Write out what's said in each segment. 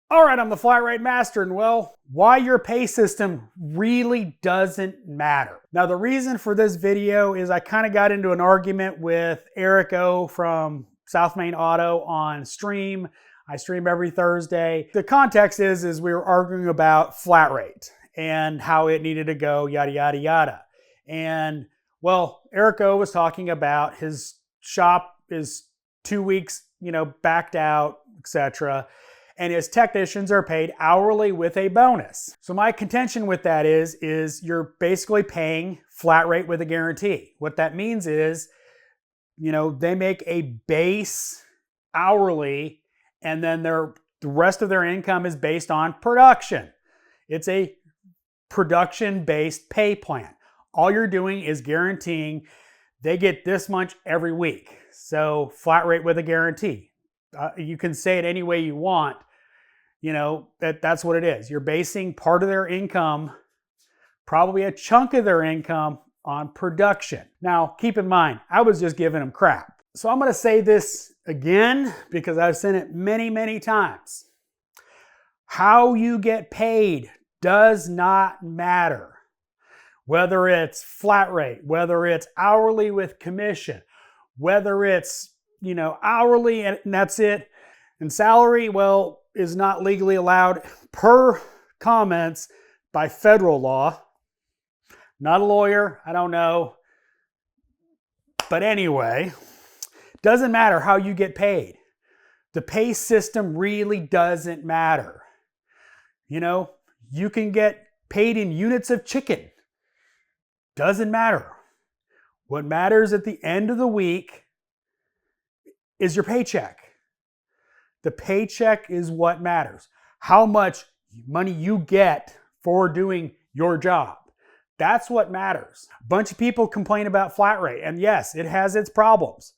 All right, I'm the flat rate master, and well, why your pay system really doesn't matter. Now, the reason for this video is I kind of got into an argument with Eric O from South Main Auto on stream. I stream every Thursday. The context is we were arguing about flat rate and how it needed to go, yada, yada, yada. And well, Eric O was talking about his shop is 2 weeks, backed out, etc. And his technicians are paid hourly with a bonus. So my contention with that is you're basically paying flat rate with a guarantee. What that means is, they make a base hourly, and then the rest of their income is based on production. It's a production-based pay plan. All you're doing is guaranteeing they get this much every week. So flat rate with a guarantee. You can say it any way you want. That's what it is. You're basing part of their income, probably a chunk of their income, on production. Now, keep in mind, I was just giving them crap. So I'm going to say this again because I've said it many, many times. How you get paid does not matter. Whether it's flat rate, whether it's hourly with commission, whether it's, hourly and that's it. And salary, well, is not legally allowed per comments by federal law. Not a lawyer, I don't know. But anyway, doesn't matter how you get paid. The pay system really doesn't matter. You can get paid in units of chicken. Doesn't matter. What matters at the end of the week is your paycheck. The paycheck is what matters. How much money you get for doing your job. That's what matters. A bunch of people complain about flat rate, and yes, it has its problems.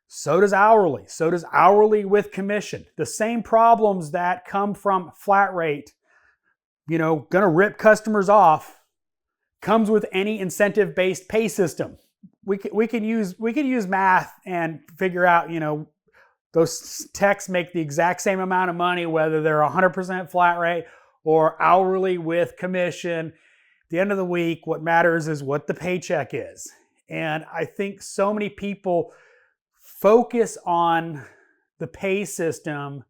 So does hourly. So does hourly with commission. The same problems that come from flat rate, gonna rip customers off, comes with any incentive-based pay system. We can use math and figure out, those techs make the exact same amount of money, whether they're 100% flat rate or hourly with commission. At the end of the week, what matters is what the paycheck is. And I think so many people focus on the pay system,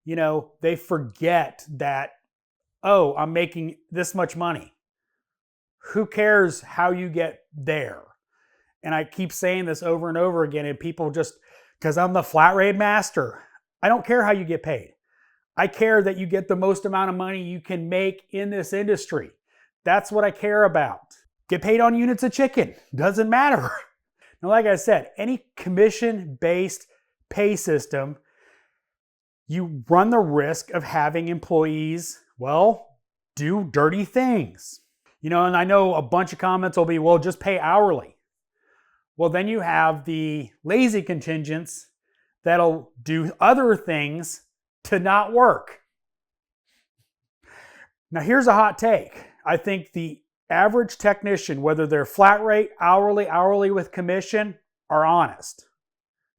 they forget that, oh, I'm making this much money. Who cares how you get there? And I keep saying this over and over again, and people just, because I'm the flat rate master, I don't care how you get paid. I care that you get the most amount of money you can make in this industry. That's what I care about. Get paid on units of chicken. Doesn't matter. Now, like I said, any commission-based pay system, you run the risk of having employees, do dirty things. And I know a bunch of comments will be, well, just pay hourly. Well, then you have the lazy contingents that'll do other things to not work. Now, here's a hot take. I think the average technician, whether they're flat rate, hourly with commission, are honest.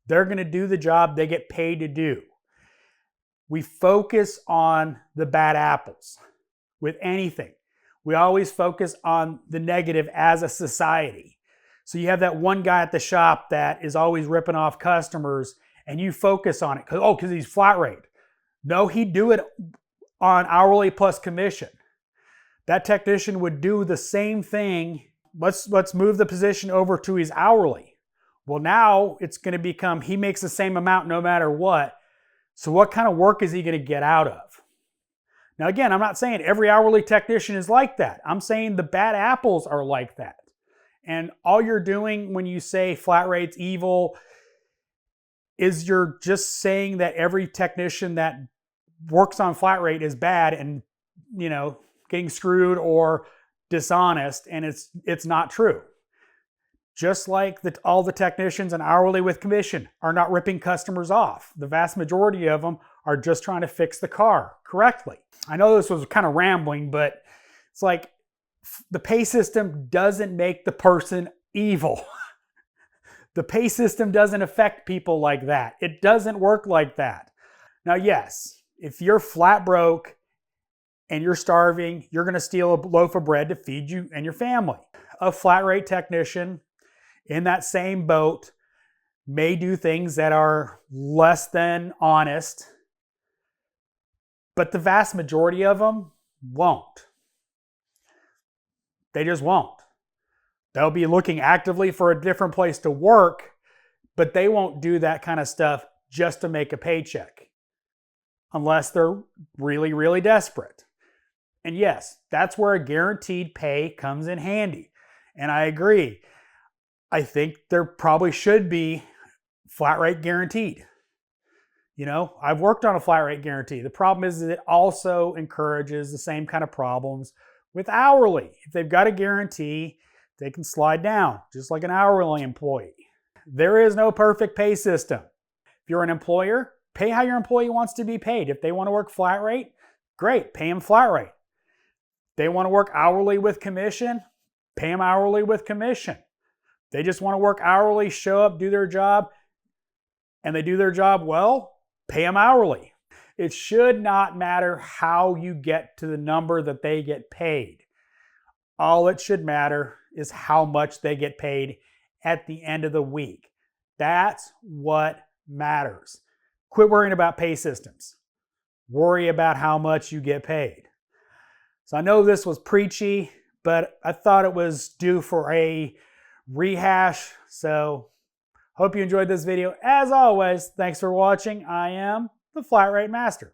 They're going to do the job they get paid to do. We focus on the bad apples with anything. We always focus on the negative as a society. So you have that one guy at the shop that is always ripping off customers, and you focus on it because he's flat rate. No, he'd do it on hourly plus commission. That technician would do the same thing. Let's move the position over to his hourly. Well, now it's going to become he makes the same amount no matter what. So what kind of work is he going to get out of? Now, again, I'm not saying every hourly technician is like that. I'm saying the bad apples are like that. And all you're doing when you say flat rate's evil is you're just saying that every technician that works on flat rate is bad and, getting screwed or dishonest, and it's not true. Just like all the technicians and hourly with commission are not ripping customers off. The vast majority of them are just trying to fix the car correctly. I know this was kind of rambling, but it's like the pay system doesn't make the person evil. The pay system doesn't affect people like that. It doesn't work like that. Now, yes, If you're flat broke and you're starving, you're going to steal a loaf of bread to feed you and your family. A flat rate technician in that same boat may do things that are less than honest, but the vast majority of them won't. They just won't. They'll be looking actively for a different place to work, but they won't do that kind of stuff just to make a paycheck, unless they're really, really desperate. And yes, that's where a guaranteed pay comes in handy. And I agree. I think there probably should be flat rate guaranteed. You know, I've worked on a flat rate guarantee. The problem is that it also encourages the same kind of problems with hourly. If they've got a guarantee, they can slide down, just like an hourly employee. There is no perfect pay system. If you're an employer, pay how your employee wants to be paid. If they want to work flat rate, great, pay them flat rate. If they want to work hourly with commission, pay them hourly with commission. If they just want to work hourly, show up, do their job, and they do their job well, pay them hourly. It should not matter how you get to the number that they get paid. All it should matter is how much they get paid at the end of the week. That's what matters. Quit worrying about pay systems. Worry about how much you get paid. So I know this was preachy, but I thought it was due for a rehash. So hope you enjoyed this video. As always, thanks for watching. I am the Flat Rate Master.